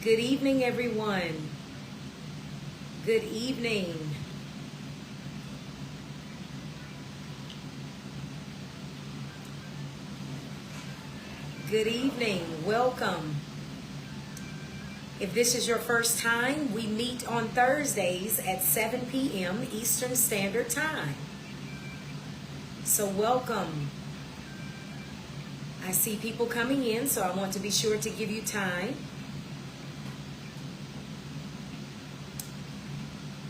Good evening, everyone. Good evening. Good evening. Welcome. If this is your first time, we meet on Thursdays at 7 p.m. Eastern Standard Time. So welcome. I see people coming in, so I want to be sure to give you time.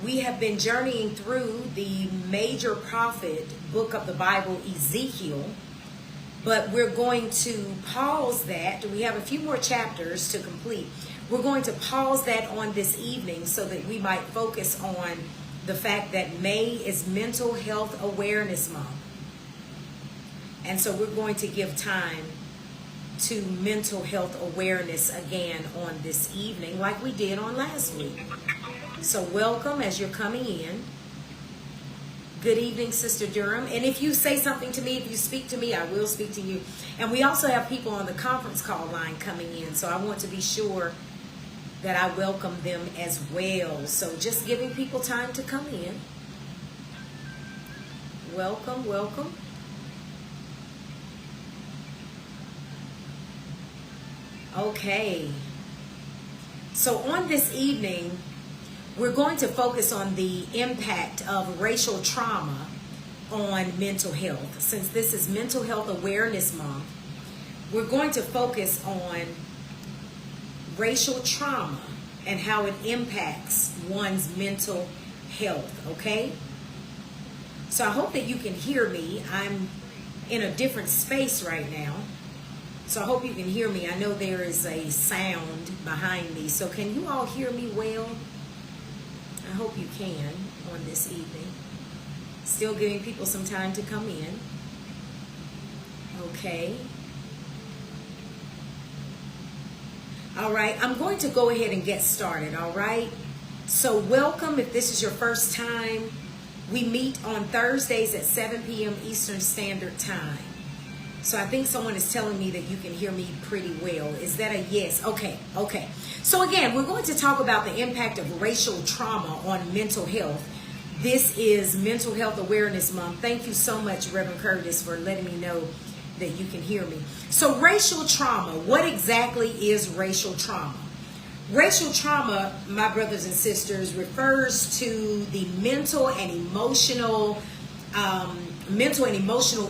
We have been journeying through the major prophet book of the Bible, Ezekiel, but we're going to pause that. We have a few more chapters to complete. We're going to pause that on this evening so that we might focus on the fact that May is Mental Health Awareness Month. And so we're going to give time to mental health awareness again on this evening like we did on last week. So welcome as you're coming in. Good evening, Sister Durham. And if you say something to me, if you speak to me, I will speak to you. And we also have people on the conference call line coming in. So I want to be sure that I welcome them as well. So just giving people time to come in. Welcome, welcome. Okay. So on this evening, we're going to focus on the impact of racial trauma on mental health. Since this is Mental Health Awareness Month, we're going to focus on racial trauma and how it impacts one's mental health, okay? So I hope that you can hear me. I'm in a different space right now, so I hope you can hear me. I know there is a sound behind me, so can you all hear me well? I hope you can on this evening. Still giving people some time to come in. Okay. All right, I'm going to go ahead and get started, all right? So welcome if this is your first time. We meet on Thursdays at 7 p.m. Eastern Standard Time. So I think someone is telling me that you can hear me pretty well. Is that a yes? Okay. So again, we're going to talk about the impact of racial trauma on mental health. This is Mental Health Awareness Month. Thank you so much, Reverend Curtis, for letting me know that you can hear me. So racial trauma, what exactly is racial trauma? Racial trauma, my brothers and sisters, refers to the mental and emotional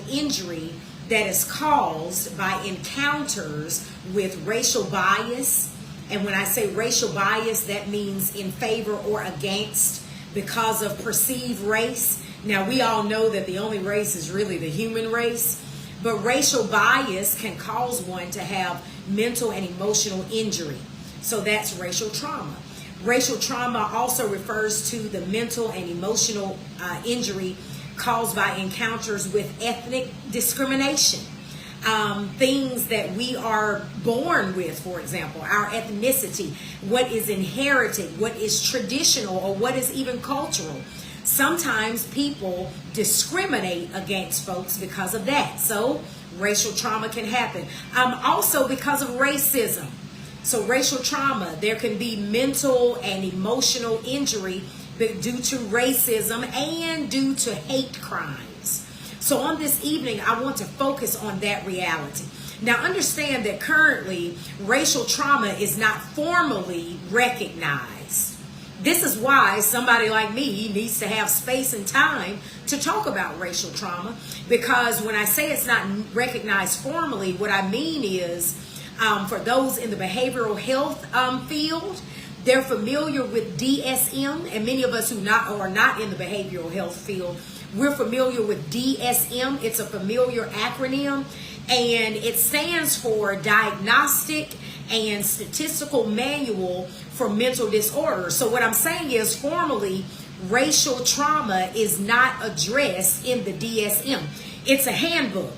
injury that is caused by encounters with racial bias. And when I say racial bias, that means in favor or against because of perceived race. Now, we all know that the only race is really the human race, but racial bias can cause one to have mental and emotional injury. So that's racial trauma. Racial trauma also refers to the mental and emotional injury caused by encounters with ethnic discrimination. Things that we are born with, for example, our ethnicity, what is inherited, what is traditional, or what is even cultural. Sometimes people discriminate against folks because of that. So racial trauma can happen. Also because of racism. So racial trauma, there can be mental and emotional injury due to racism and due to hate crimes. So on this evening, I want to focus on that reality. Now understand that currently, racial trauma is not formally recognized. This is why somebody like me needs to have space and time to talk about racial trauma, because when I say it's not recognized formally, what I mean is for those in the behavioral health field, they're familiar with DSM, and many of us who are not in the behavioral health field, we're familiar with DSM. It's a familiar acronym, and it stands for Diagnostic and Statistical Manual for Mental Disorders. So what I'm saying is, formally, racial trauma is not addressed in the DSM. It's a handbook.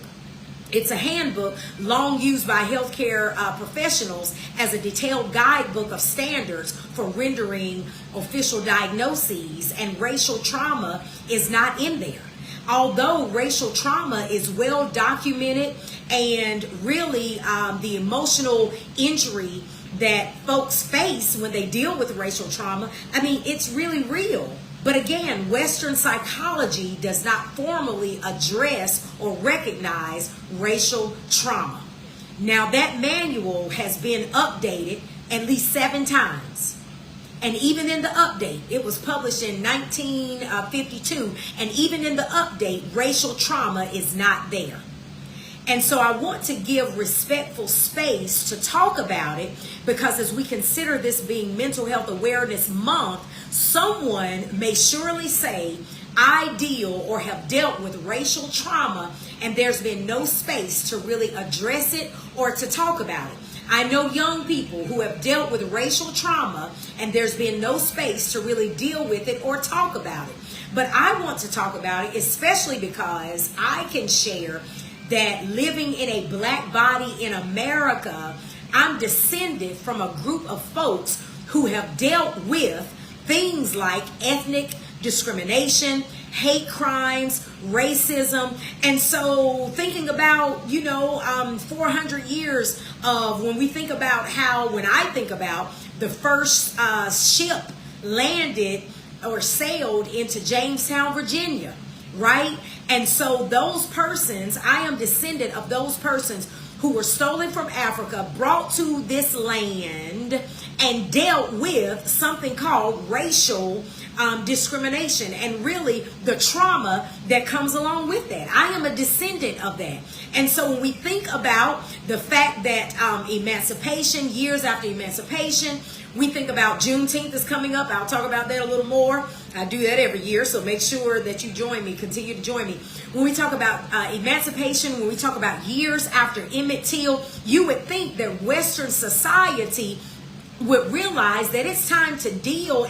It's a handbook long used by healthcare professionals as a detailed guidebook of standards for rendering official diagnoses, and racial trauma is not in there. Although racial trauma is well documented and really the emotional injury that folks face when they deal with racial trauma, I mean, it's really real. But again, Western psychology does not formally address or recognize racial trauma. Now, that manual has been updated at least 7 times. And even in the update, it was published in 1952, and even in the update, racial trauma is not there. And so I want to give respectful space to talk about it, because as we consider this being Mental Health Awareness Month, someone may surely say, I deal or have dealt with racial trauma, and there's been no space to really address it or to talk about it. I know young people who have dealt with racial trauma, and there's been no space to really deal with it or talk about it. But I want to talk about it, especially because I can share that living in a black body in America, I'm descended from a group of folks who have dealt with things like ethnic discrimination, hate crimes, racism. And so thinking about, 400 years of when we think about when I think about the first ship landed or sailed into Jamestown, Virginia, right? And so those persons, I am descendant of those persons who were stolen from Africa, brought to this land, and dealt with something called racial discrimination, and really the trauma that comes along with that. I am a descendant of that. And so when we think about the fact that emancipation, years after emancipation, we think about Juneteenth is coming up. I'll talk about that a little more. I do that every year, so make sure that you join me, continue to join me. When we talk about emancipation, when we talk about years after Emmett Till, you would think that Western society would realize that it's time to deal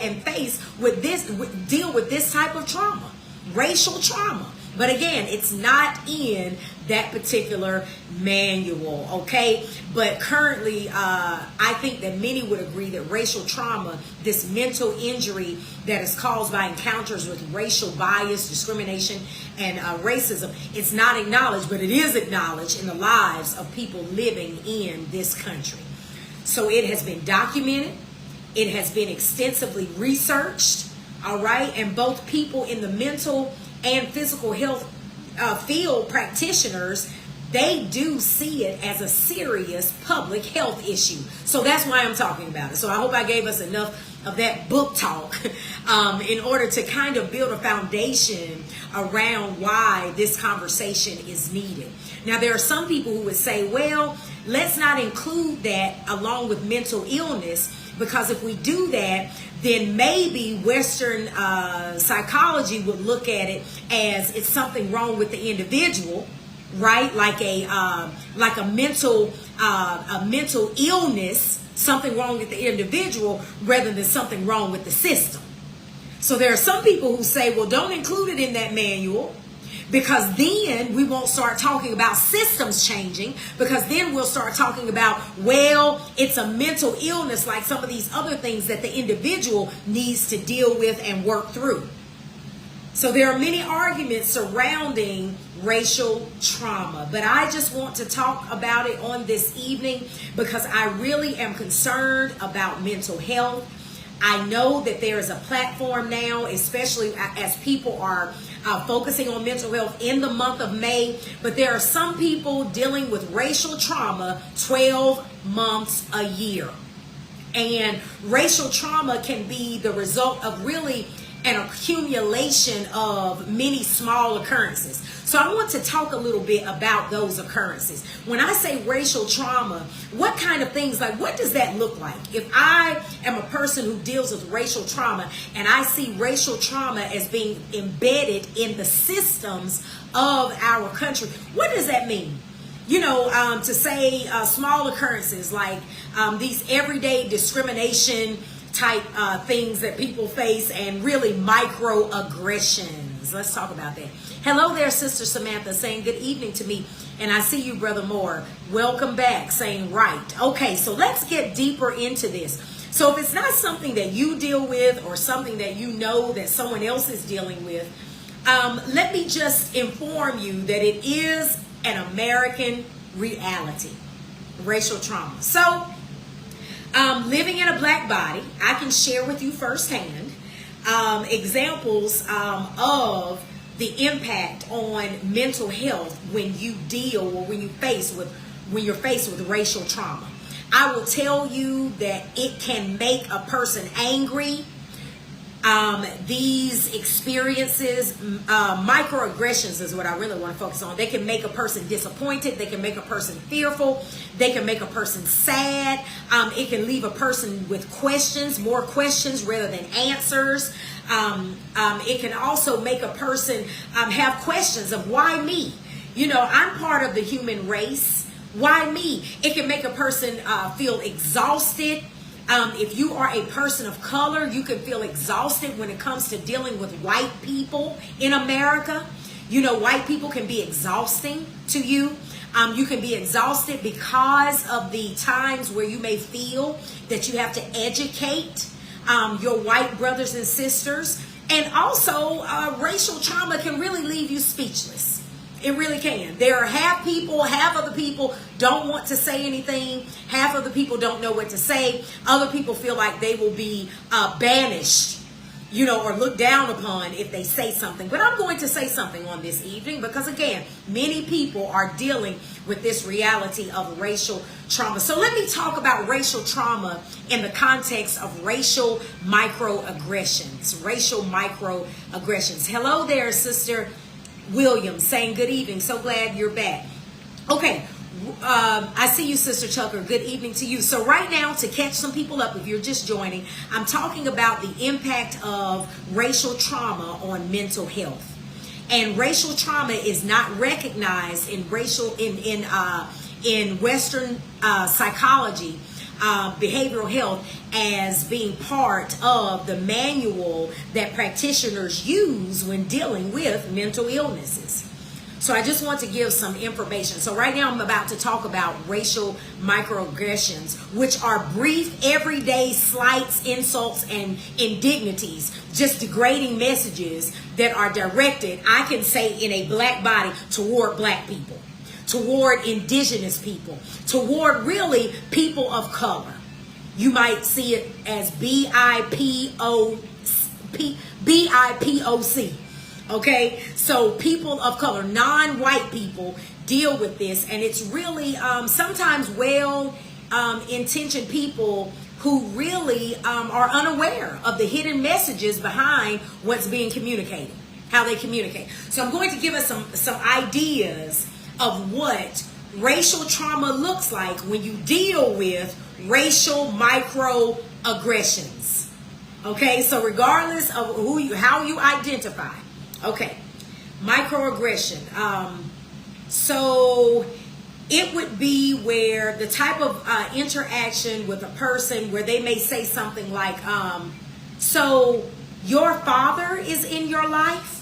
with this type of trauma, racial trauma. But again, it's not in that particular manual, okay? But currently, I think that many would agree that racial trauma, this mental injury that is caused by encounters with racial bias, discrimination, and racism, it's not acknowledged, but it is acknowledged in the lives of people living in this country. So it has been documented. It has been extensively researched, all right? And both people in the mental and physical health field practitioners, they do see it as a serious public health issue. So that's why I'm talking about it. So I hope I gave us enough of that book talk in order to kind of build a foundation around why this conversation is needed. Now, there are some people who would say, well, let's not include that along with mental illness, because if we do that, then maybe Western psychology would look at it as it's something wrong with the individual, right? Like a mental illness, something wrong with the individual rather than something wrong with the system. So there are some people who say, well, don't include it in that manual, because then we won't start talking about systems changing, because then we'll start talking about, well, it's a mental illness like some of these other things that the individual needs to deal with and work through. So there are many arguments surrounding racial trauma, but I just want to talk about it on this evening because I really am concerned about mental health. I know that there is a platform now, especially as people are focusing on mental health in the month of May, but there are some people dealing with racial trauma 12 months a year. And racial trauma can be the result of really an accumulation of many small occurrences. So I want to talk a little bit about those occurrences. When I say racial trauma, what kind of things, like what does that look like? If I am a person who deals with racial trauma and I see racial trauma as being embedded in the systems of our country, what does that mean? To say small occurrences like these everyday discrimination type things that people face, and really microaggressions. Let's talk about that. Hello there, Sister Samantha, saying good evening to me. And I see you, Brother Moore. Welcome back, saying right. Okay, so let's get deeper into this. So if it's not something that you deal with or something that you know that someone else is dealing with, let me just inform you that it is an American reality, racial trauma. So Living in a black body, I can share with you firsthand examples of the impact on mental health when you deal or when you're faced with racial trauma. I will tell you that it can make a person angry. These experiences, microaggressions is what I really want to focus on. They can make a person disappointed. They can make a person fearful. They can make a person sad. It can leave a person with questions, more questions rather than answers. It can also make a person have questions of why me? You know, I'm part of the human race. Why me? It can make a person feel exhausted. If you are a person of color, you can feel exhausted when it comes to dealing with white people in America. You know, white people can be exhausting to you. You can be exhausted because of the times where you may feel that you have to educate your white brothers and sisters. And also, racial trauma can really leave you speechless. It really can. There are half of the people don't want to say anything. Half of the people don't know what to say. Other people feel like they will be banished, you know, or looked down upon if they say something. But I'm going to say something on this evening because, again, many people are dealing with this reality of racial trauma. So let me talk about racial trauma in the context of racial microaggressions. Racial microaggressions. Hello there, Sister Williams, saying good evening. So glad you're back. Okay. I see you, Sister Tucker. Good evening to you. So right now, to catch some people up, if you're just joining, I'm talking about the impact of racial trauma on mental health. And racial trauma is not recognized in Western psychology, behavioral health, as being part of the manual that practitioners use when dealing with mental illnesses. So I just want to give some information. So right now I'm about to talk about racial microaggressions, which are brief, everyday slights, insults, and indignities, just degrading messages that are directed, I can say, in a black body toward black people, toward indigenous people, toward really people of color. You might see it as BIPOC. Okay, so people of color, non-white people deal with this, and it's really sometimes well-intentioned people who really are unaware of the hidden messages behind what's being communicated, how they communicate. So I'm going to give us some ideas of what racial trauma looks like when you deal with racial microaggressions. Okay, so regardless of how you identify. Okay, microaggression. So it would be where the type of interaction with a person where they may say something like, so your father is in your life?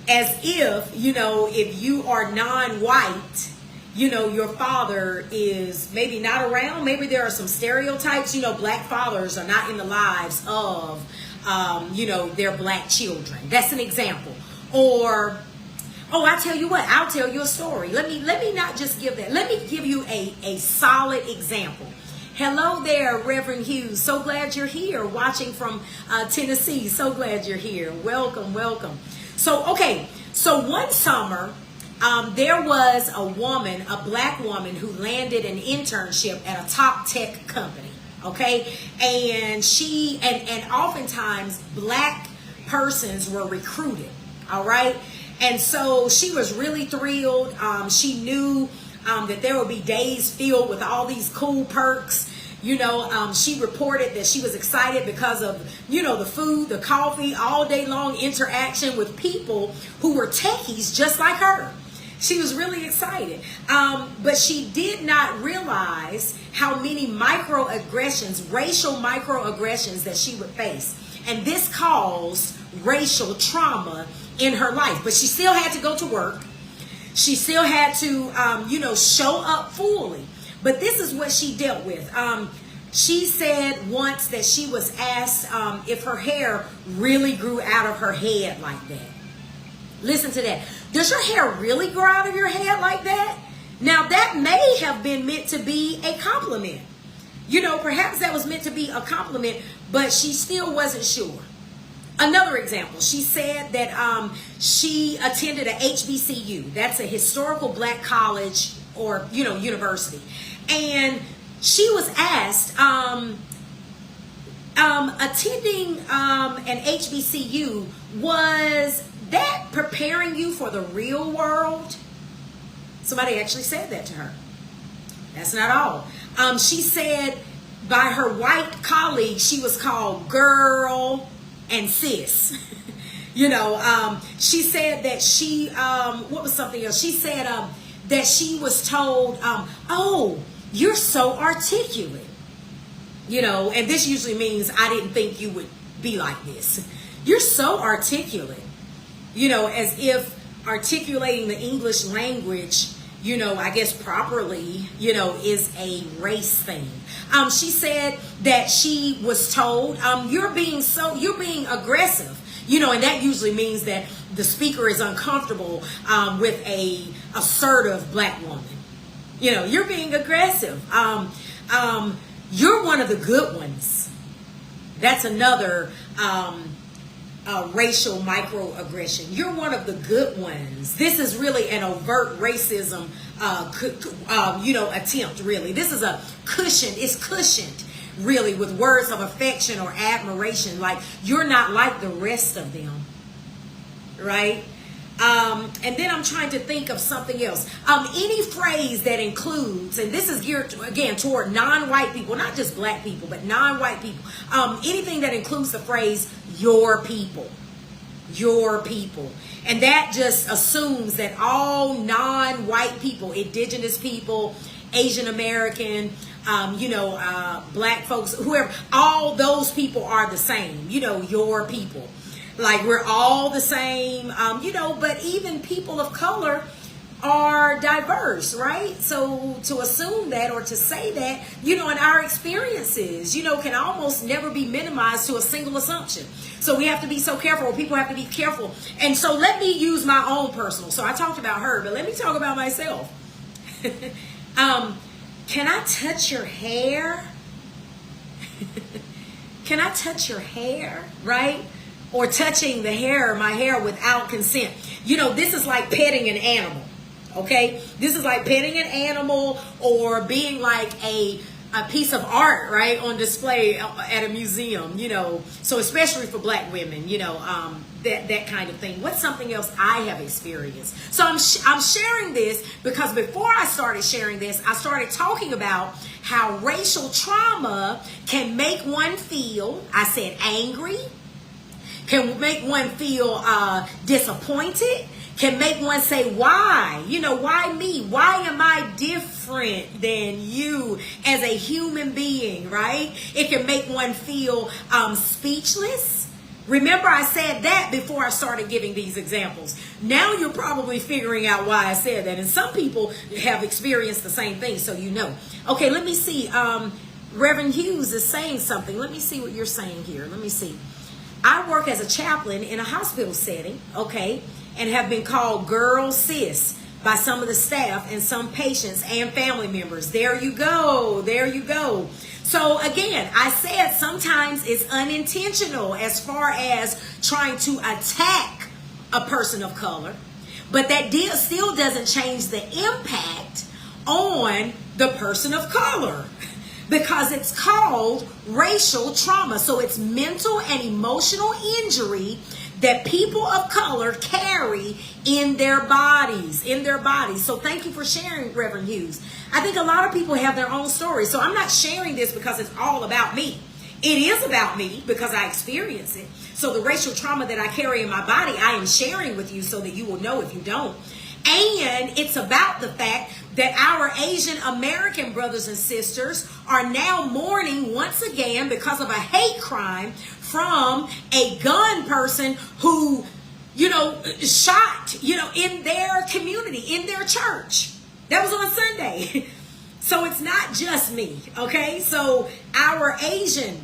As if, you know, if you are non-white, you know, your father is maybe not around. Maybe there are some stereotypes. You know, black fathers are not in the lives of you know, their black children. That's an example. Or, oh, I tell you what, I'll tell you a story. Let me not just give that. Let me give you a solid example. Hello there, Reverend Hughes. So glad you're here, watching from Tennessee. So glad you're here. Welcome, welcome. So, okay, so one summer, there was a woman, a black woman, who landed an internship at a top tech company. Okay, and and oftentimes black persons were recruited. All right, and so she was really thrilled. She knew that there would be days filled with all these cool perks. You know, she reported that she was excited because of, you know, the food, the coffee, all day long interaction with people who were techies just like her. She was really excited. But she did not realize how many microaggressions, racial microaggressions that she would face. And this caused racial trauma in her life. But she still had to go to work. She still had to, you know, show up fully. But this is what she dealt with. She said once that she was asked if her hair really grew out of her head like that. Listen to that. Does your hair really grow out of your head like that? Now, that may have been meant to be a compliment. Perhaps that was meant to be a compliment, but she still wasn't sure. Another example, she said that she attended a HBCU. That's a historical black college or, university. And she was asked, attending an HBCU, was that preparing you for the real world? Somebody actually said that to her. That's not all. She said by her white colleagues, she was called girl and sis. She said that she, what was something else? She said that she was told, oh, you're so articulate. And this usually means I didn't think you would be like this. You're so articulate. As if articulating the English language, I guess properly, is a race thing. She said that she was told, you're being aggressive, and that usually means that the speaker is uncomfortable with a assertive black woman. You're being aggressive. You're one of the good ones. That's another racial microaggression. You're one of the good ones. This is really an overt racism, attempt, really. This is a cushion. It's cushioned, really, with words of affection or admiration. Like, you're not like the rest of them, right? And then I'm trying to think of something else. Any phrase that includes, and this is geared, again, toward non-white people, not just black people, but non-white people. Anything that includes the phrase, your people. Your people. And that just assumes that all non-white people, indigenous people, Asian American, black folks, whoever, all those people are the same. Your people. Like, we're all the same, but even people of color are diverse, right? So to assume that or to say that, and our experiences, can almost never be minimized to a single assumption. So we have to be so careful, or people have to be careful. And so let me use my own personal. So I talked about her, but let me talk about myself. Can I touch your hair? Can I touch your hair, right? Or touching my hair without consent. This is like petting an animal, okay? This is like petting an animal or being like a piece of art, right, on display at a museum, So especially for black women, that kind of thing. What's something else I have experienced? So I'm sharing this because before I started sharing this, I started talking about how racial trauma can make one feel, I said angry, can make one feel disappointed, can make one say, why? Why me? Why am I different than you as a human being, right? It can make one feel speechless. Remember, I said that before I started giving these examples. Now you're probably figuring out why I said that. And some people have experienced the same thing, so Okay, let me see. Reverend Hughes is saying something. Let me see what you're saying here. Let me see. I work as a chaplain in a hospital setting, okay, and have been called girl sis by some of the staff and some patients and family members. There you go. There you go. So again, I said sometimes it's unintentional as far as trying to attack a person of color, but that still doesn't change the impact on the person of color. Because it's called racial trauma. So it's mental and emotional injury that people of color carry in their bodies. So thank you for sharing, Reverend Hughes. I think a lot of people have their own stories. So I'm not sharing this because it's all about me. It is about me because I experience it. So the racial trauma that I carry in my body, I am sharing with you so that you will know if you don't. And it's about the fact that our Asian American brothers and sisters are now mourning once again because of a hate crime from a gun person who, shot, in their community, in their church. That was on Sunday. So it's not just me, okay? So our Asian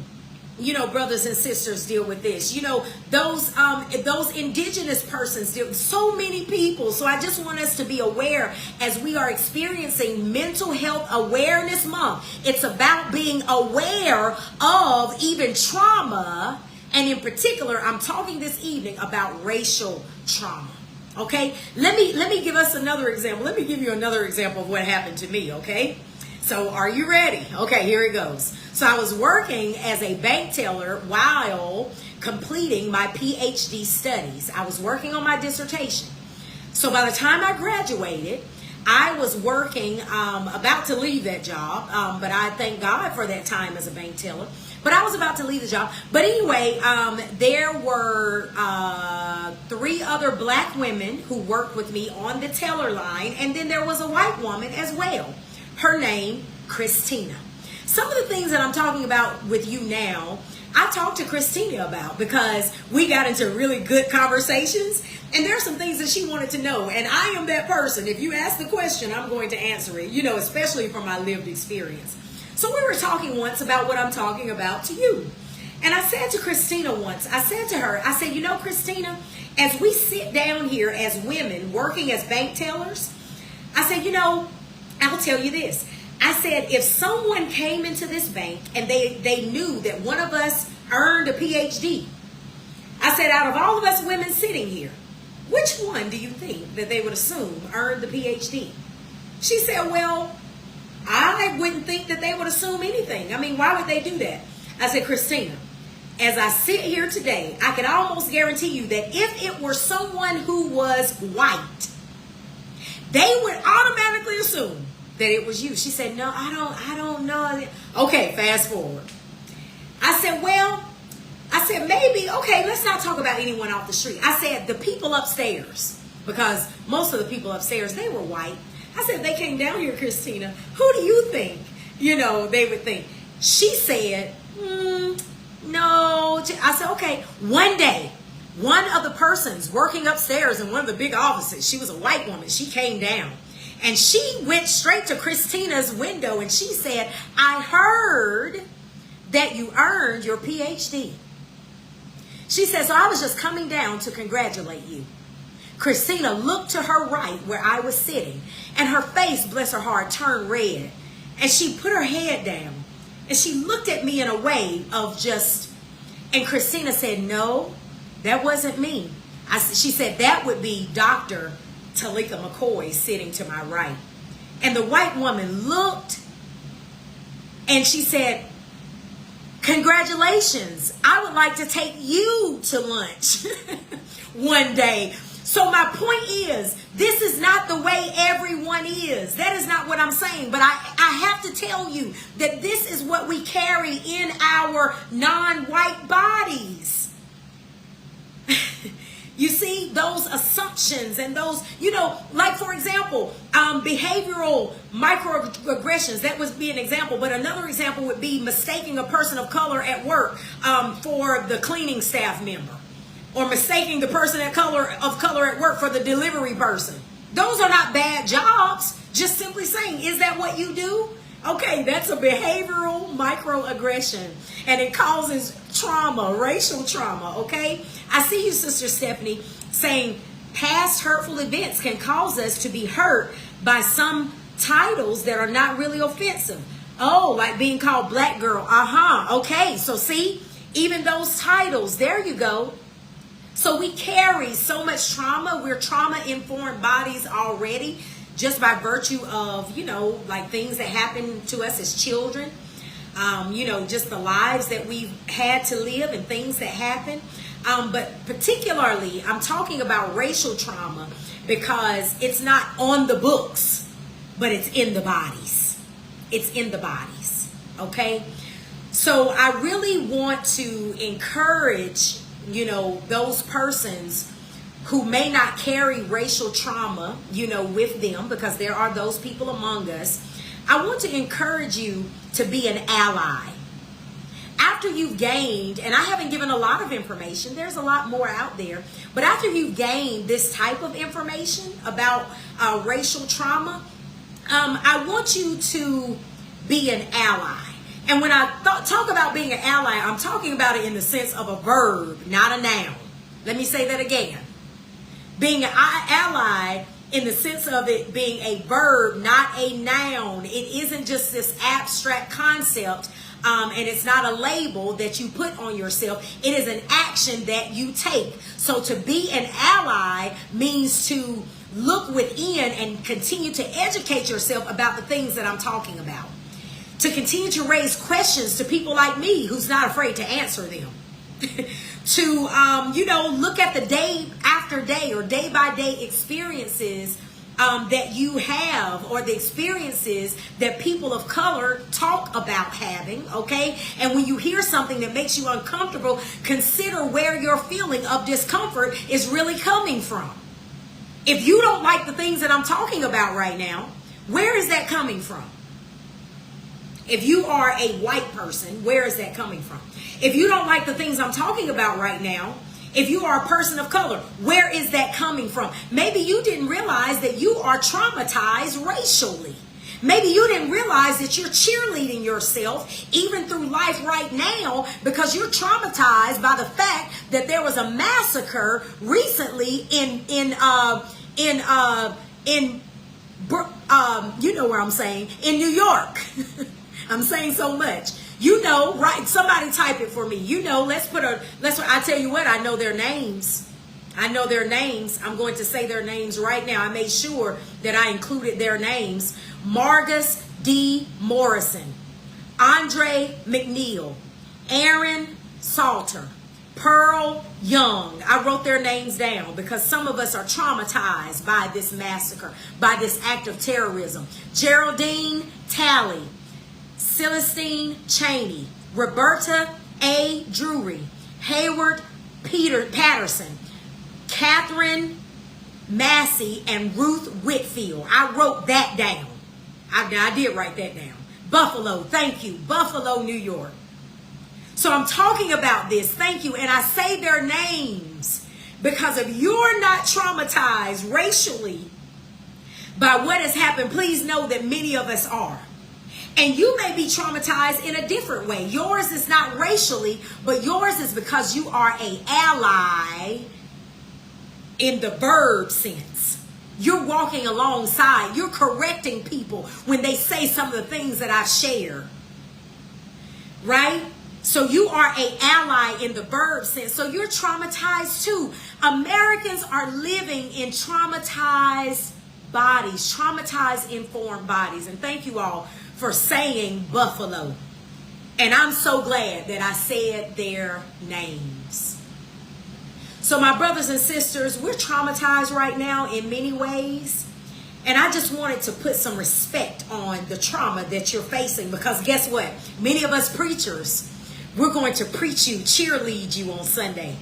brothers and sisters deal with this. Those indigenous persons deal with so many people. So I just want us to be aware as we are experiencing Mental Health Awareness Month. It's about being aware of even trauma. And in particular, I'm talking this evening about racial trauma. Okay, let me give us another example. Let me give you another example of what happened to me. Okay, so are you ready? Okay, here it goes. So I was working as a bank teller while completing my PhD studies. I was working on my dissertation. So by the time I graduated, I was working, about to leave that job, but I thank God for that time as a bank teller. But I was about to leave the job. But anyway, there were 3 other black women who worked with me on the teller line. And then there was a white woman as well. Her name, Christina. Some of the things that I'm talking about with you now, I talked to Christina about because we got into really good conversations. And there are some things that she wanted to know. And I am that person. If you ask the question, I'm going to answer it, especially from my lived experience. So we were talking once about what I'm talking about to you. And I said to Christina once, I said to her, Christina, as we sit down here as women working as bank tellers, I said, I'll tell you this. I said, if someone came into this bank and they knew that one of us earned a PhD, I said, out of all of us women sitting here, which one do you think that they would assume earned the PhD? She said, well, I wouldn't think that they would assume anything. I mean, why would they do that? I said, Christina, as I sit here today, I can almost guarantee you that if it were someone who was white, they would automatically assume that it was you. She said, no, I don't know. Okay, fast forward. I said, maybe, okay, let's not talk about anyone off the street. I said, the people upstairs, because most of the people upstairs, they were white. I said, they came down here, Christina, who do you think, they would think? She said, no. I said, okay. One day, one of the persons working upstairs in one of the big offices, she was a white woman, she came down. And she went straight to Christina's window and she said, I heard that you earned your PhD. She said, so I was just coming down to congratulate you. Christina looked to her right where I was sitting, and her face, bless her heart, turned red. And she put her head down, and she looked at me in a way of just, and Christina said, no, that wasn't me. She said, that would be Dr. Telika McCoy sitting to my right. And the white woman looked, and she said, congratulations, I would like to take you to lunch one day. So my point is, this is not the way everyone is. That is not what I'm saying. But I have to tell you that this is what we carry in our non-white bodies. You see, those assumptions and those, like for example, behavioral microaggressions, that would be an example. But another example would be mistaking a person of color at work for the cleaning staff member. Or mistaking the person of color at work for the delivery person. Those are not bad jobs. Just simply saying, is that what you do? Okay, that's a behavioral microaggression. And it causes trauma, racial trauma, okay? I see you, Sister Stephanie, saying past hurtful events can cause us to be hurt by some titles that are not really offensive. Oh, like being called black girl. Okay, so see, even those titles, there you go. So we carry so much trauma. We're trauma-informed bodies already just by virtue of, like things that happen to us as children. Just the lives that we've had to live and things that happen. But particularly, I'm talking about racial trauma because it's not on the books, but it's in the bodies. It's in the bodies, okay? So I really want to encourage those persons who may not carry racial trauma, with them, because there are those people among us. I want to encourage you to be an ally. After you've gained, and I haven't given a lot of information, there's a lot more out there, but after you've gained this type of information about racial trauma, I want you to be an ally. And when I talk about being an ally, I'm talking about it in the sense of a verb, not a noun. Let me say that again. Being an ally in the sense of it being a verb, not a noun. It isn't just this abstract concept, and it's not a label that you put on yourself. It is an action that you take. So to be an ally means to look within and continue to educate yourself about the things that I'm talking about. To continue to raise questions to people like me who's not afraid to answer them. To, look at the day after day or day by day experiences that you have, or the experiences that people of color talk about having, okay? And when you hear something that makes you uncomfortable, consider where your feeling of discomfort is really coming from. If you don't like the things that I'm talking about right now, where is that coming from? If you are a white person, where is that coming from? If you don't like the things I'm talking about right now, if you are a person of color, where is that coming from? Maybe you didn't realize that you are traumatized racially. Maybe you didn't realize that you're cheerleading yourself even through life right now because you're traumatized by the fact that there was a massacre recently in New York. I'm saying so much. Right? Somebody type it for me. I tell you what, I know their names. I'm going to say their names right now. I made sure that I included their names. Margus D. Morrison, Andre McNeil, Aaron Salter, Pearl Young. I wrote their names down because some of us are traumatized by this massacre, by this act of terrorism. Geraldine Talley, Celestine Cheney, Roberta A. Drury, Hayward Patterson, Catherine Massey, and Ruth Whitfield. I wrote that down. I did write that down. Buffalo, thank you. Buffalo, New York. So I'm talking about this, thank you, and I say their names because if you're not traumatized racially by what has happened, please know that many of us are. And you may be traumatized in a different way. Yours is not racially, but yours is because you are an ally in the verb sense. You're walking alongside. You're correcting people when they say some of the things that I've shared. Right? So you are an ally in the verb sense. So you're traumatized too. Americans are living in traumatized bodies, traumatized informed bodies. And thank you all for saying Buffalo. And I'm so glad that I said their names. So my brothers and sisters, we're traumatized right now in many ways. And I just wanted to put some respect on the trauma that you're facing, because guess what? Many of us preachers, we're going to preach you, cheerlead you on Sunday.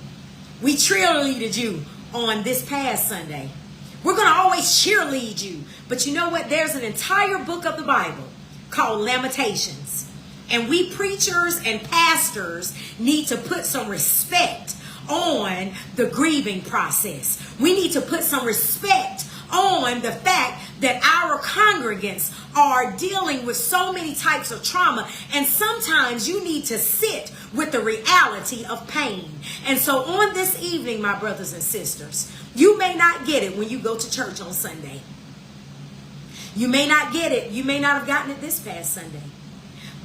We cheerleaded you on this past Sunday. We're going to always cheerlead you. But you know what? There's an entire book of the Bible called Lamentations. And we preachers and pastors need to put some respect on the grieving process. We need to put some respect on the fact that our congregants are dealing with so many types of trauma, and sometimes you need to sit with the reality of pain. And so on this evening, my brothers and sisters, you may not get it when you go to church on Sunday. You may not get it. You may not have gotten it this past Sunday.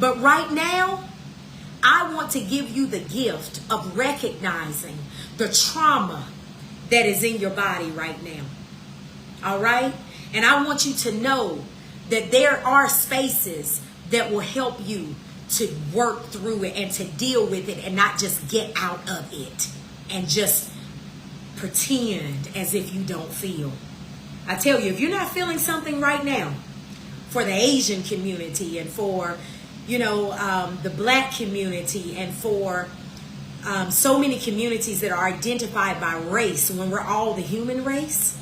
But right now, I want to give you the gift of recognizing the trauma that is in your body right now. All right? And I want you to know that there are spaces that will help you to work through it and to deal with it and not just get out of it and just pretend as if you don't feel. I tell you, if you're not feeling something right now for the Asian community and for, the black community and for so many communities that are identified by race, when we're all the human race,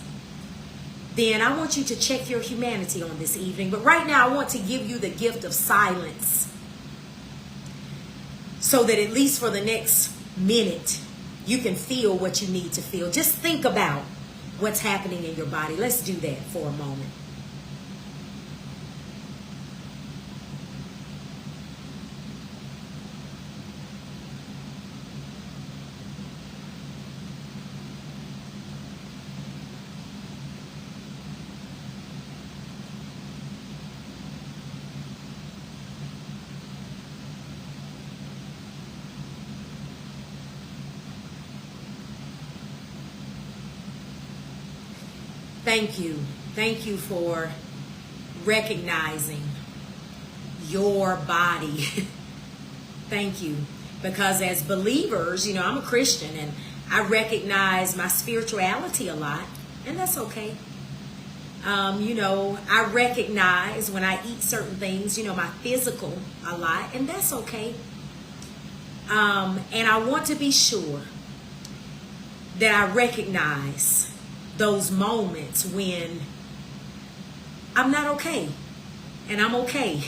then I want you to check your humanity on this evening. But right now, I want to give you the gift of silence so that at least for the next minute, you can feel what you need to feel. Just think about what's happening in your body. Let's do that for a moment. Thank you. Thank you for recognizing your body. Thank you. Because as believers, you know, I'm a Christian and I recognize my spirituality a lot, and that's okay. You know, I recognize when I eat certain things, you know, my physical a lot, and that's okay. And I want to be sure that I recognize those moments when I'm not okay. And I'm okay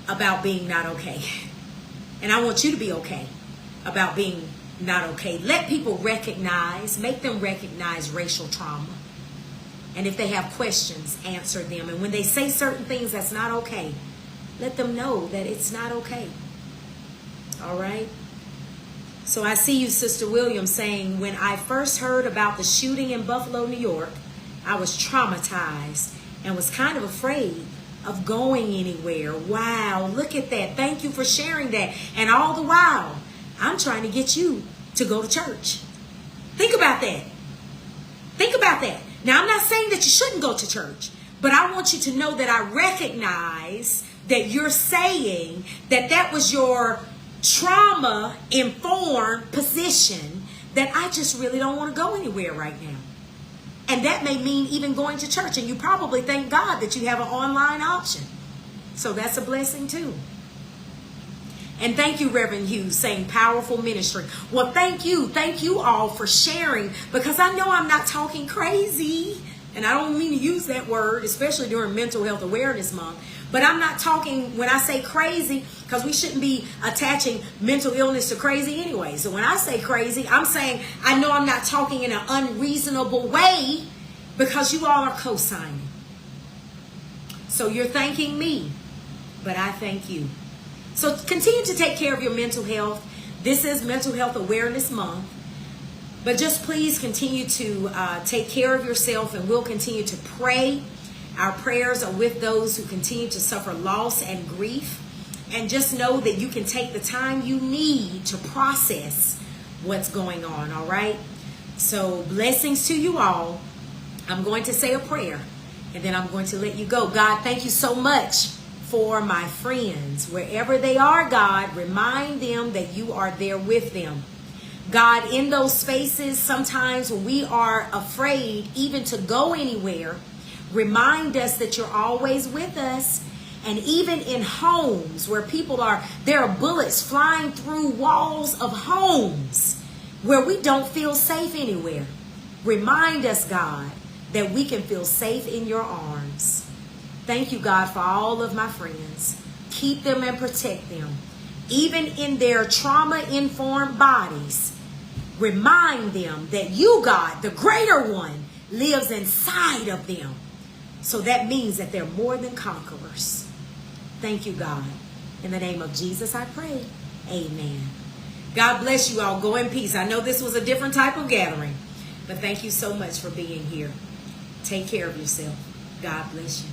about being not okay. And I want you to be okay about being not okay. Let people recognize, make them recognize racial trauma. And if they have questions, answer them. And when they say certain things that's not okay, let them know that it's not okay. All right? So I see you, Sister Williams, saying, when I first heard about the shooting in Buffalo, New York, I was traumatized and was kind of afraid of going anywhere. Wow, look at that. Thank you for sharing that. And all the while, I'm trying to get you to go to church. Think about that. Think about that. Now, I'm not saying that you shouldn't go to church, but I want you to know that I recognize that you're saying that that was your trauma-informed position, that I just really don't want to go anywhere right now. And that may mean even going to church. And you probably thank God that you have an online option. So that's a blessing too. And thank you, Reverend Hughes, saying powerful ministry. Well, thank you. Thank you all for sharing, because I know I'm not talking crazy. And I don't mean to use that word, especially during Mental Health Awareness Month. But I'm not talking, when I say crazy, because we shouldn't be attaching mental illness to crazy anyway. So when I say crazy, I'm saying I know I'm not talking in an unreasonable way, because you all are co-signing. So you're thanking me, but I thank you. So continue to take care of your mental health. This is Mental Health Awareness Month. But just please continue to take care of yourself, and we'll continue to pray. Our prayers are with those who continue to suffer loss and grief. And just know that you can take the time you need to process what's going on, all right? So blessings to you all. I'm going to say a prayer, and then I'm going to let you go. God, thank you so much for my friends. Wherever they are, God, remind them that you are there with them. God, in those spaces, sometimes when we are afraid even to go anywhere, remind us that you're always with us. And even in homes where there are bullets flying through walls of homes where we don't feel safe anywhere. Remind us, God, that we can feel safe in your arms. Thank you, God, for all of my friends. Keep them and protect them. Even in their trauma-informed bodies, remind them that you, God, the greater one, lives inside of them. So that means that they're more than conquerors. Thank you, God. In the name of Jesus, I pray. Amen. God bless you all. Go in peace. I know this was a different type of gathering, but thank you so much for being here. Take care of yourself. God bless you.